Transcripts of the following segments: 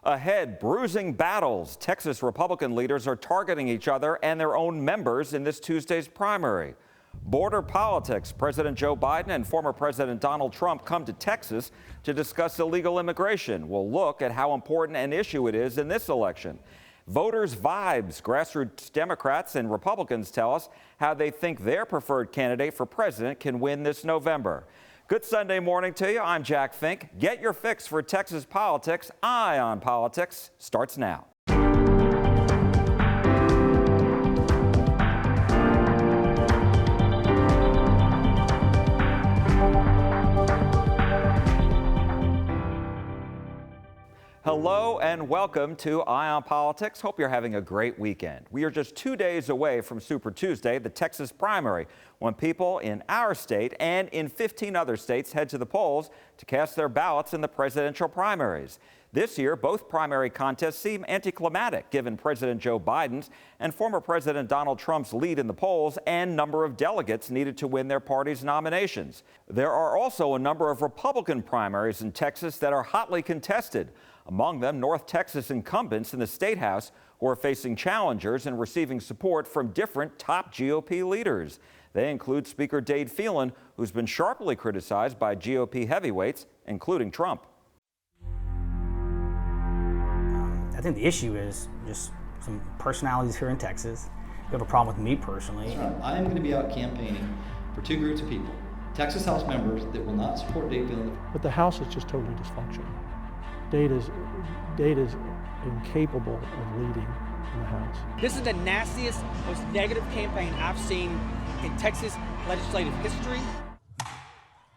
Ahead, bruising battles. Texas Republican leaders are targeting each other and their own members in this Tuesday's primary. Border politics. President Joe Biden and former President Donald Trump come to Texas to discuss illegal immigration. We'll look at how important an issue it is in this election. Voters' vibes. Grassroots Democrats and Republicans tell us how they think their preferred candidate for president can win this November. Good Sunday morning to you. I'm Jack Fink. Get your fix for Texas politics. Eye on Politics starts now. Hello and welcome to Eye on Politics. Hope you're having a great weekend. We are just 2 days away from Super Tuesday, the Texas primary, when people in our state and in 15 other states head to the polls to cast their ballots in the presidential primaries. This year, both primary contests seem anticlimactic given President Joe Biden's and former President Donald Trump's lead in the polls and number of delegates needed to win their party's nominations. There are also a number of Republican primaries in Texas that are hotly contested. Among them, North Texas incumbents in the State House who are facing challengers and receiving support from different top GOP leaders. They include Speaker Dade Phelan, who's been sharply criticized by GOP heavyweights, including Trump. I think the issue is just some personalities here in Texas. You have a problem with me personally. I am going to be out campaigning for two groups of people. Texas House members that will not support Dade Phelan. But the House is just totally dysfunctional. Dade is incapable of leading in the House. This is the nastiest, most negative campaign I've seen in Texas legislative history.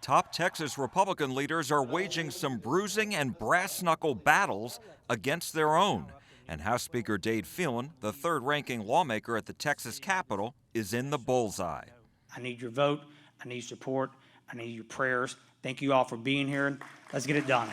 Top Texas Republican leaders are waging some bruising and brass-knuckle battles against their own. And House Speaker Dade Phelan, the third-ranking lawmaker at the Texas Capitol, is in the bullseye. I need your vote. I need support. I need your prayers. Thank you all for being here. Let's get it done.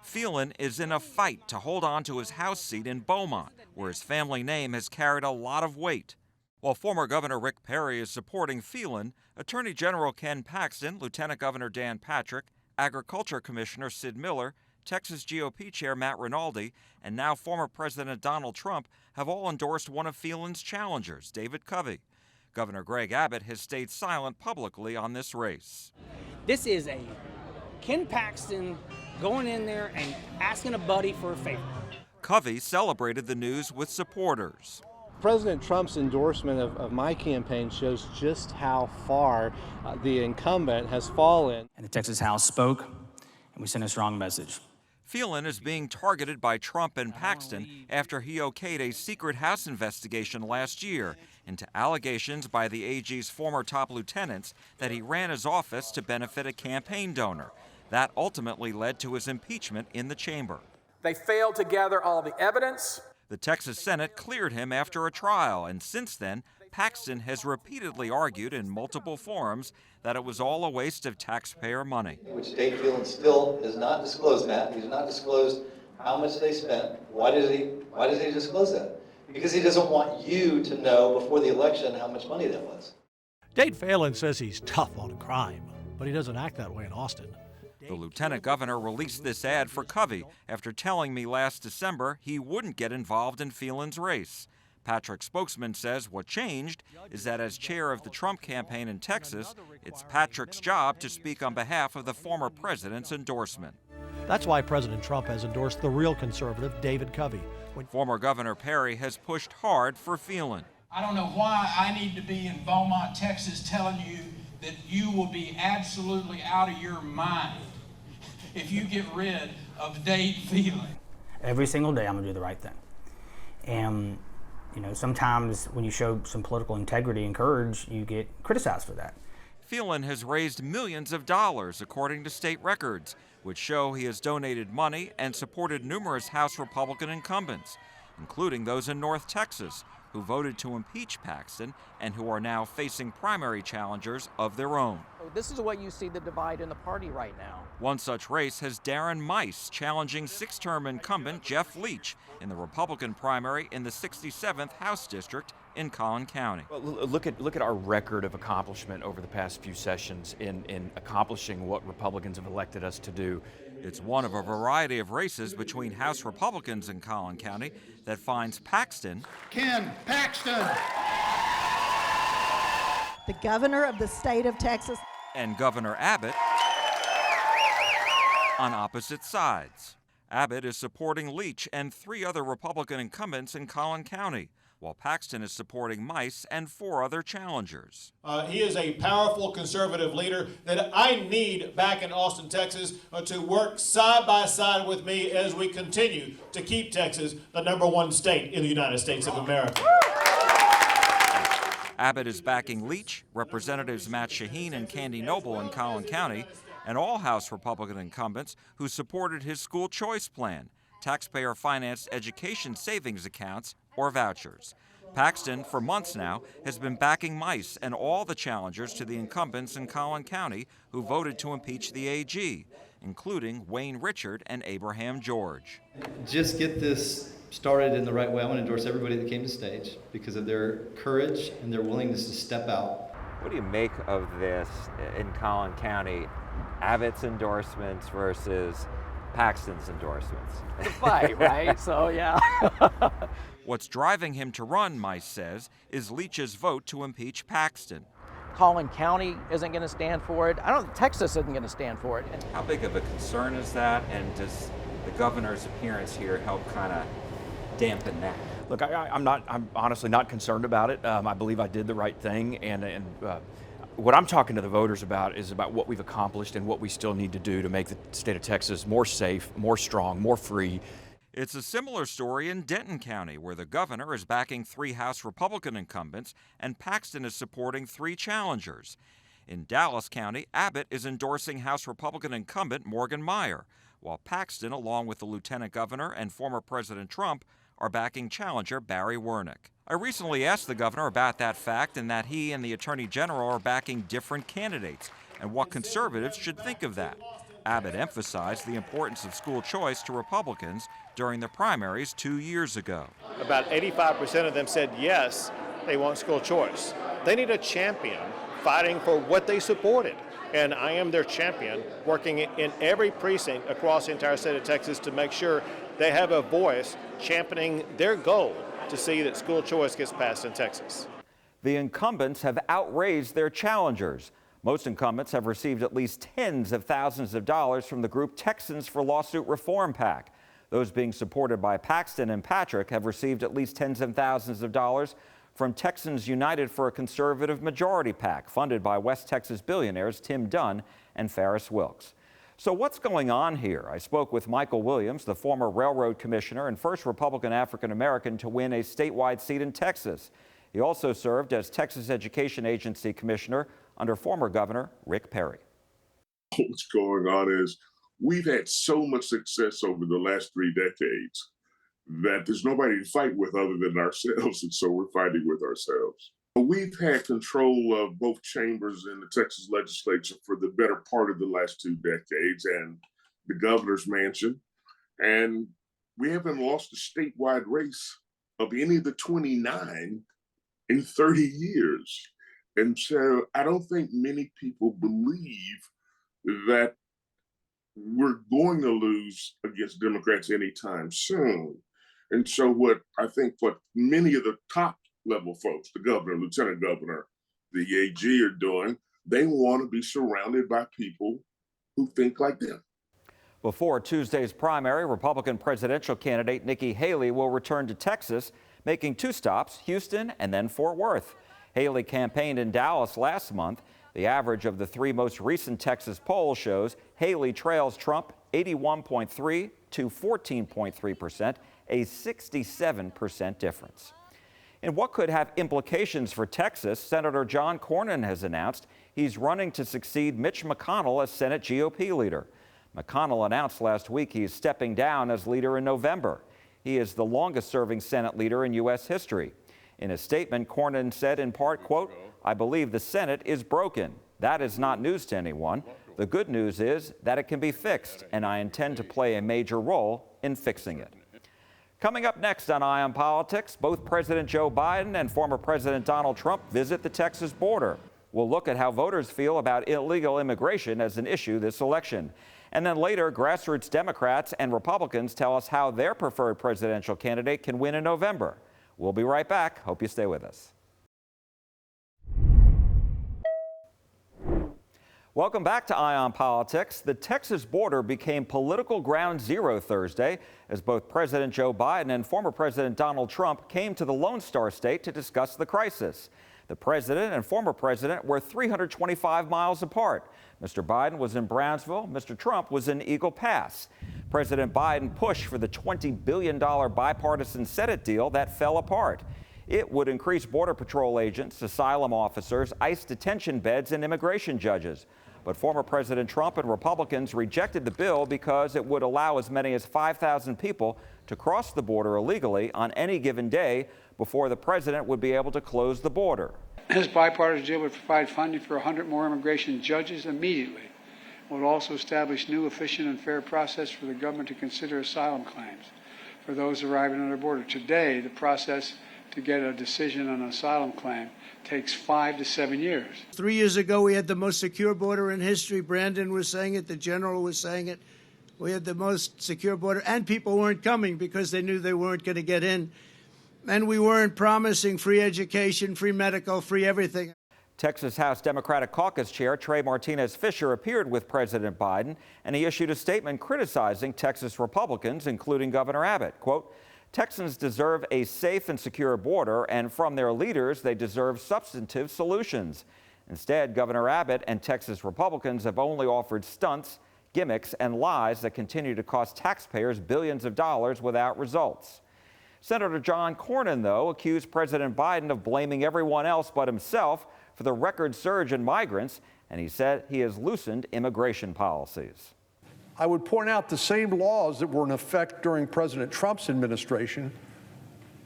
Phelan is in a fight to hold on to his House seat in Beaumont, where his family name has carried a lot of weight. While former Governor Rick Perry is supporting Phelan, Attorney General Ken Paxton, Lieutenant Governor Dan Patrick, Agriculture Commissioner Sid Miller, Texas GOP Chair Matt Rinaldi, and now former President Donald Trump have all endorsed one of Phelan's challengers, David Covey. Governor Greg Abbott has stayed silent publicly on this race. This is a Ken Paxton going in there and asking a buddy for a favor. Covey celebrated the news with supporters. President Trump's endorsement of my campaign shows just how far the incumbent has fallen. And the Texas House spoke, and we sent a strong message. Phelan is being targeted by Trump and Paxton after he okayed a secret House investigation last year into allegations by the AG's former top lieutenants that he ran his office to benefit a campaign donor. That ultimately led to his impeachment in the chamber. They failed to gather all the evidence. The Texas Senate cleared him after a trial, and since then, Paxton has repeatedly argued in multiple forums that it was all a waste of taxpayer money. Which Dade Phelan still has not disclosed, Matt. He's not disclosed how much they spent. Why does he disclose that? Because he doesn't want you to know before the election how much money that was. Dade Phelan says he's tough on crime, but he doesn't act that way in Austin. The lieutenant governor released this ad for Covey after telling me last December he wouldn't get involved in Phelan's race. Patrick's spokesman says what changed is that as chair of the Trump campaign in Texas, it's Patrick's job to speak on behalf of the former president's endorsement. That's why President Trump has endorsed the real conservative, David Covey. Former Governor Perry has pushed hard for Phelan. I don't know why I need to be in Beaumont, Texas, telling you that you will be absolutely out of your mind if you get rid of Dade Phelan. Every single day I'm gonna do the right thing. And sometimes when you show some political integrity and courage, you get criticized for that. Phelan has raised millions of dollars, according to state records, which show he has donated money and supported numerous House Republican incumbents, including those in North Texas, who voted to impeach Paxton and who are now facing primary challengers of their own. This is what you see the divide in the party right now. One such race has Darren Mice challenging six-term incumbent Jeff Leach in the Republican primary in the 67th House District in Collin County. Well, look at our record of accomplishment over the past few sessions in accomplishing what Republicans have elected us to do. It's one of a variety of races between House Republicans in Collin County that finds Paxton, Ken Paxton, the governor of the state of Texas, and Governor Abbott on opposite sides. Abbott is supporting Leach and 3 other Republican incumbents in Collin County, while Paxton is supporting Mice and 4 other challengers. He is a powerful conservative leader that I need back in Austin, Texas, to work side by side with me as we continue to keep Texas the #1 state in the United States of America. Abbott is backing Leach, Representatives Matt Shaheen and Candy Noble in Collin County, and all House Republican incumbents who supported his school choice plan, taxpayer-financed education savings accounts, or vouchers. Paxton, for months now, has been backing Mice and all the challengers to the incumbents in Collin County who voted to impeach the AG, including Wayne Richard and Abraham George. Just get this started in the right way. I want to endorse everybody that came to stage because of their courage and their willingness to step out. What do you make of this in Collin County, Abbott's endorsements versus Paxton's endorsements? The fight, right? So, yeah. What's driving him to run, Mice says, is Leach's vote to impeach Paxton. Collin County isn't going to stand for it. Texas isn't going to stand for it. How big of a concern is that, and does the governor's appearance here help kind of dampen that? Look, I'm honestly not concerned about it. I believe I did the right thing, and what I'm talking to the voters about is about what we've accomplished and what we still need to do to make the state of Texas more safe, more strong, more free. It's a similar story in Denton County, where the governor is backing 3 House Republican incumbents and Paxton is supporting 3 challengers. In Dallas County, Abbott is endorsing House Republican incumbent Morgan Meyer, while Paxton, along with the lieutenant governor and former President Trump, are backing challenger Barry Wernick. I recently asked the governor about that fact and that he and the attorney general are backing different candidates and what conservatives should think of that. Abbott emphasized the importance of school choice to Republicans during the primaries 2 years ago. About 85% of them said yes, they want school choice. They need a champion fighting for what they supported. And I am their champion, working in every precinct across the entire state of Texas to make sure they have a voice championing their goal to see that school choice gets passed in Texas. The incumbents have outraised their challengers. Most incumbents have received at least tens of thousands of dollars from the group Texans for Lawsuit Reform PAC. Those being supported by Paxton and Patrick have received at least tens of thousands of dollars from Texans United for a Conservative Majority PAC, funded by West Texas billionaires Tim Dunn and Ferris Wilks. So what's going on here? I spoke with Michael Williams, the former railroad commissioner and first Republican African-American to win a statewide seat in Texas. He also served as Texas Education Agency Commissioner under former Governor Rick Perry. What's going on is we've had so much success over the last 3 decades that there's nobody to fight with other than ourselves, and so we're fighting with ourselves. We've had control of both chambers in the Texas legislature for the better part of the last 2 decades and the governor's mansion, and we haven't lost a statewide race of any of the 29 in 30 years. And so I don't think many people believe that we're going to lose against Democrats anytime soon. And so what many of the top level folks, the governor, lieutenant governor, the AG are doing, they want to be surrounded by people who think like them. Before Tuesday's primary, Republican presidential candidate Nikki Haley will return to Texas, making 2 stops, Houston and then Fort Worth. Haley campaigned in Dallas last month. The average of the 3 most recent Texas polls shows Haley trails Trump 81.3 to 14.3%, a 67% difference. In what could have implications for Texas, Senator John Cornyn has announced he's running to succeed Mitch McConnell as Senate GOP leader. McConnell announced last week he's stepping down as leader in November. He is the longest-serving Senate leader in U.S. history. In a statement, Cornyn said in part, quote, "I believe the Senate is broken. That is not news to anyone. The good news is that it can be fixed, and I intend to play a major role in fixing it." Coming up next on Eye on Politics, both President Joe Biden and former President Donald Trump visit the Texas border. We'll look at how voters feel about illegal immigration as an issue this election. And then later, grassroots Democrats and Republicans tell us how their preferred presidential candidate can win in November. We'll be right back. Hope you stay with us. Welcome back to Eye on Politics. The Texas border became political ground zero Thursday as both President Joe Biden and former President Donald Trump came to the Lone Star State to discuss the crisis. The president and former president were 325 miles apart. Mr. Biden was in Brownsville. Mr. Trump was in Eagle Pass. President Biden pushed for the $20 billion bipartisan Senate deal that fell apart. It would increase Border Patrol agents, asylum officers, ICE detention beds, and immigration judges. But former President Trump and Republicans rejected the bill because it would allow as many as 5,000 people to cross the border illegally on any given day before the president would be able to close the border. This bipartisan deal would provide funding for 100 more immigration judges immediately. It would also establish new, efficient, and fair process for the government to consider asylum claims for those arriving on our border. Today, the process to get a decision on an asylum claim takes 5 to 7 years. 3 years ago, we had the most secure border in history. Brandon was saying it. The general was saying it. We had the most secure border, and people weren't coming because they knew they weren't going to get in. And we weren't promising free education, free medical, free everything. Texas House Democratic Caucus Chair Trey Martinez Fischer appeared with President Biden, and he issued a statement criticizing Texas Republicans, including Governor Abbott. Quote, Texans deserve a safe and secure border, and from their leaders, they deserve substantive solutions. Instead, Governor Abbott and Texas Republicans have only offered stunts, gimmicks, and lies that continue to cost taxpayers billions of dollars without results. Senator John Cornyn, though, accused President Biden of blaming everyone else but himself for the record surge in migrants, and he said he has loosened immigration policies. I would point out the same laws that were in effect during President Trump's administration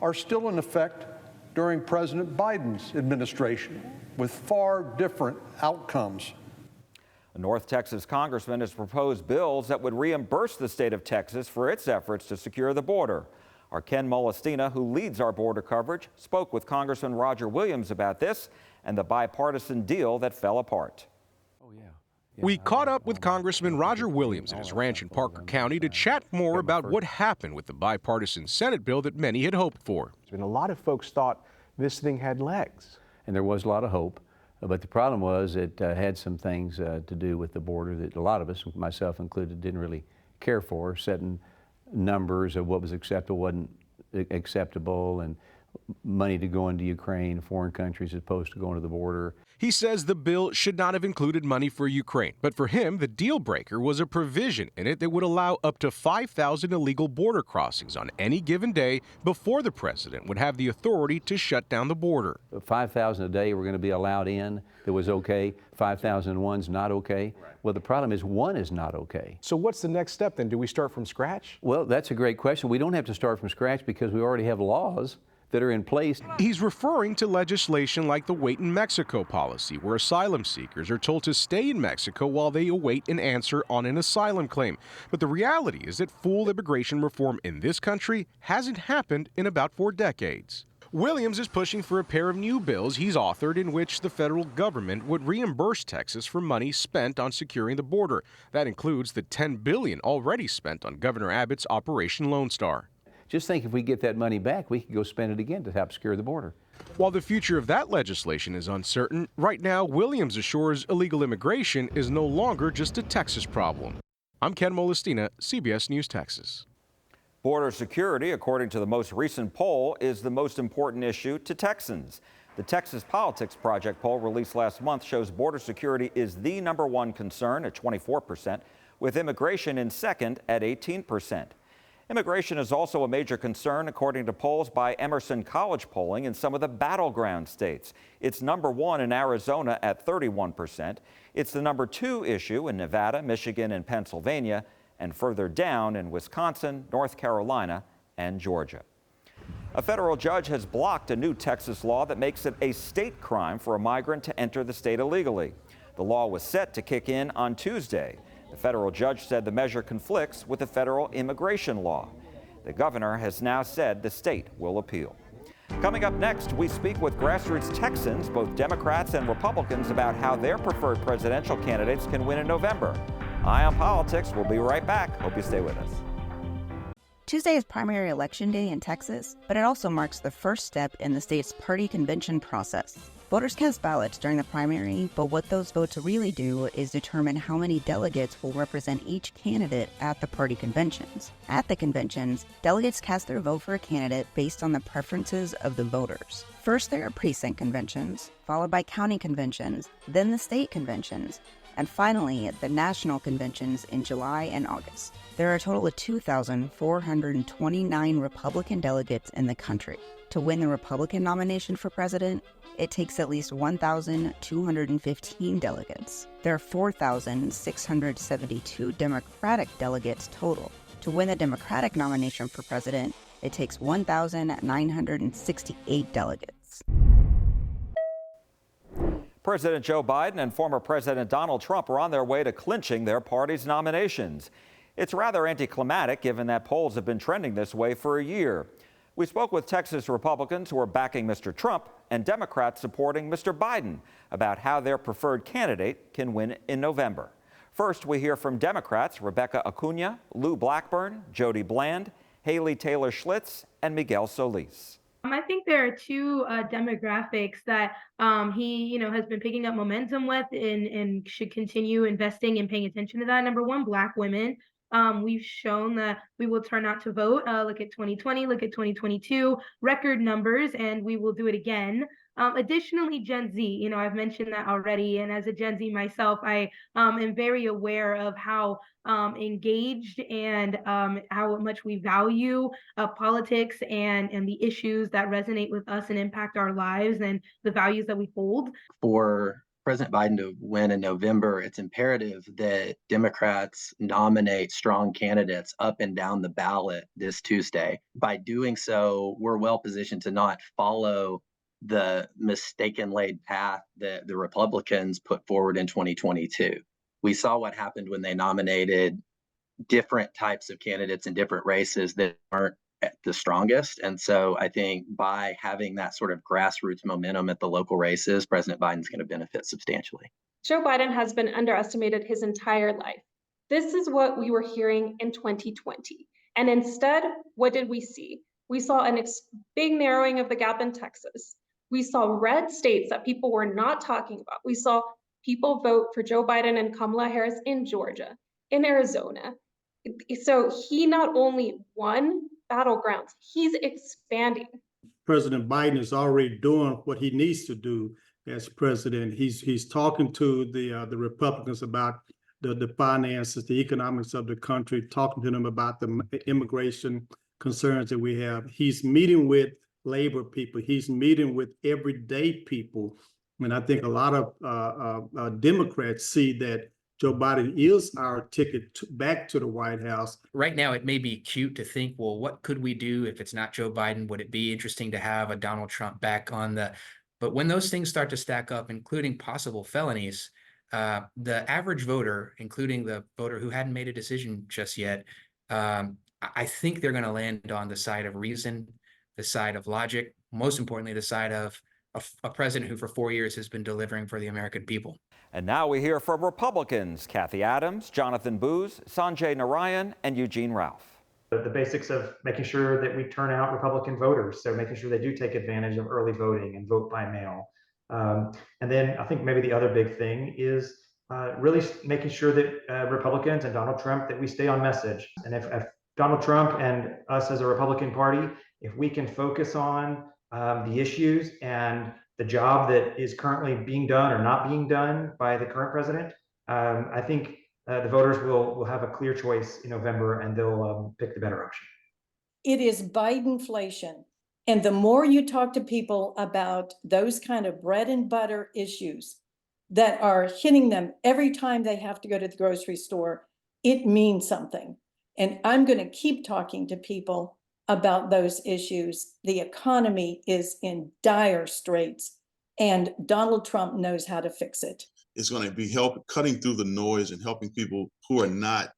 are still in effect during President Biden's administration, with far different outcomes. A North Texas congressman has proposed bills that would reimburse the state of Texas for its efforts to secure the border. Our Ken Molestina, who leads our border coverage, spoke with Congressman Roger Williams about this and the bipartisan deal that fell apart. We caught up with Congressman Roger Williams at his ranch in Parker County to chat more about what happened with the bipartisan Senate bill that many had hoped for. And a lot of folks thought this thing had legs. And there was a lot of hope. But the problem was it had some things to do with the border that a lot of us, myself included, didn't really care for, setting numbers of what was acceptable, wasn't acceptable, and money to go into Ukraine, foreign countries, as opposed to going to the border. He says the bill should not have included money for Ukraine, but for him, the deal breaker was a provision in it that would allow up to 5,000 illegal border crossings on any given day before the president would have the authority to shut down the border. 5,000 a day were going to be allowed in. That was okay. 5,001's not okay. Right. Well, the problem is one is not okay. So what's the next step then? Do we start from scratch? Well, that's a great question. We don't have to start from scratch because we already have laws that are in place. He's referring to legislation like the Wait in Mexico policy, where asylum seekers are told to stay in Mexico while they await an answer on an asylum claim. But the reality is that full immigration reform in this country hasn't happened in about 4 decades. Williams is pushing for a pair of new bills he's authored in which the federal government would reimburse Texas for money spent on securing the border. That includes the $10 billion already spent on Governor Abbott's Operation Lone Star. Just think if we get that money back, we could go spend it again to help secure the border. While the future of that legislation is uncertain, right now Williams assures illegal immigration is no longer just a Texas problem. I'm Ken Molestina, CBS News Texas. Border security, according to the most recent poll, is the most important issue to Texans. The Texas Politics Project poll released last month shows border security is the #1 concern at 24%, with immigration in second at 18%. Immigration is also a major concern, according to polls by Emerson College Polling in some of the battleground states. It's #1 in Arizona at 31%. It's the #2 issue in Nevada, Michigan, and Pennsylvania, and further down in Wisconsin, North Carolina, and Georgia. A federal judge has blocked a new Texas law that makes it a state crime for a migrant to enter the state illegally. The law was set to kick in on Tuesday. The federal judge said the measure conflicts with the federal immigration law. The governor has now said the state will appeal. Coming up next, we speak with grassroots Texans, both Democrats and Republicans, about how their preferred presidential candidates can win in November. Eye on Politics. We'll be right back. Hope you stay with us. Tuesday is primary election day in Texas, but it also marks the first step in the state's party convention process. Voters cast ballots during the primary, but what those votes really do is determine how many delegates will represent each candidate at the party conventions. At the conventions, delegates cast their vote for a candidate based on the preferences of the voters. First, there are precinct conventions, followed by county conventions, then the state conventions, and finally, the national conventions in July and August. There are a total of 2,429 Republican delegates in the country. To win the Republican nomination for president, it takes at least 1,215 delegates. There are 4,672 Democratic delegates total. To win the Democratic nomination for president, it takes 1,968 delegates. President Joe Biden and former President Donald Trump are on their way to clinching their party's nominations. It's rather anticlimactic given that polls have been trending this way for a year. We spoke with Texas Republicans who are backing Mr. Trump and Democrats supporting Mr. Biden about how their preferred candidate can win in November. First, we hear from Democrats Rebecca Acuna, Lou Blackburn, Jody Bland, Haley Taylor Schlitz, and Miguel Solis. I think there are two demographics that he, has been picking up momentum with and should continue investing and paying attention to that. Number one, Black women. We've shown that we will turn out to vote. Look at 2020, look at 2022, record numbers, and we will do it again. Additionally, Gen Z, I've mentioned that already. And as a Gen Z myself, I am very aware of how engaged and how much we value politics and the issues that resonate with us and impact our lives and the values that we hold. For President Biden to win in November, it's imperative that Democrats nominate strong candidates up and down the ballot this Tuesday. By doing so, we're well positioned to not follow the mistaken laid path that the Republicans put forward in 2022. We saw what happened when they nominated different types of candidates in different races that aren't the strongest. And so I think by having that sort of grassroots momentum at the local races, President Biden's going to benefit substantially. Joe Biden has been underestimated his entire life. This is what we were hearing in 2020. And instead, what did we see? We saw a big narrowing of the gap in Texas. We saw red states that people were not talking about. We saw people vote for Joe Biden and Kamala Harris in Georgia, in Arizona. So he not only won battlegrounds, he's expanding. President Biden is already doing what he needs to do as president. He's talking to the Republicans about the finances, the economics of the country, talking to them about the immigration concerns that we have. He's meeting with labor people. He's meeting with everyday people. And I think a lot of Democrats see that Joe Biden is our ticket back to the White House. Right now, it may be cute to think, well, what could we do if it's not Joe Biden? Would it be interesting to have a Donald Trump back on the... But when those things start to stack up, including possible felonies, the average voter, including the voter who hadn't made a decision just yet, I think they're going to land on the side of reason, the side of logic, most importantly, the side of a president who for 4 years has been delivering for the American people. And now we hear from Republicans, Kathy Adams, Jonathan Booz, Sanjay Narayan, and Eugene Ralph. The basics of making sure that we turn out Republican voters, so making sure they do take advantage of early voting and vote by mail. And then I think maybe the other big thing is really making sure that Republicans and Donald Trump, that we stay on message. And if Donald Trump and us as a Republican Party, if we can focus on the issues and the job that is currently being done or not being done by the current president, I think the voters will have a clear choice in November, and they'll pick the better option. It is Bidenflation. And the more you talk to people about those kind of bread and butter issues that are hitting them every time they have to go to the grocery store, it means something. And I'm going to keep talking to people about those issues. The economy is in dire straits, and Donald Trump knows how to fix it. It's going to be cutting through the noise and helping people who are not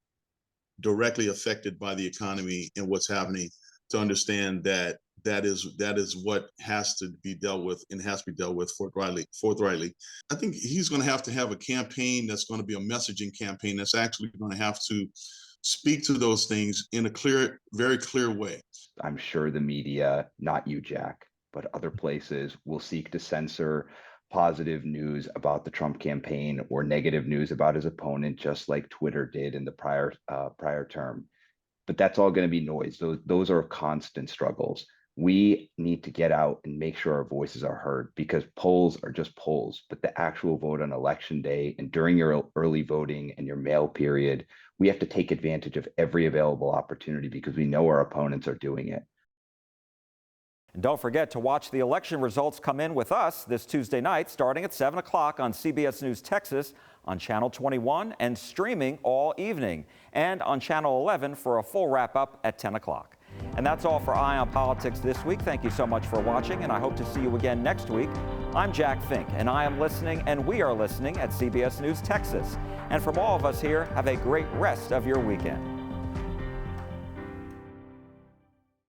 directly affected by the economy and what's happening to understand that that is what has to be dealt with, and has to be dealt with forthrightly. I think he's going to have a campaign that's going to be a messaging campaign that's actually going to have to speak to those things in a clear, very clear way. I'm sure the media, not you, Jack, but other places, will seek to censor positive news about the Trump campaign or negative news about his opponent, just like Twitter did in the prior term. But that's all going to be noise. Those are constant struggles. We need to get out and make sure our voices are heard, because polls are just polls, but the actual vote on election day and during your early voting and your mail period, we have to take advantage of every available opportunity because we know our opponents are doing it. And don't forget to watch the election results come in with us this Tuesday night, starting at 7 o'clock on CBS News Texas on Channel 21 and streaming all evening, and on Channel 11 for a full wrap-up at 10 o'clock. And that's all for Eye on Politics this week. Thank you so much for watching, and I hope to see you again next week. I'm Jack Fink, and I am listening, and we are listening at CBS News Texas. And from all of us here, have a great rest of your weekend.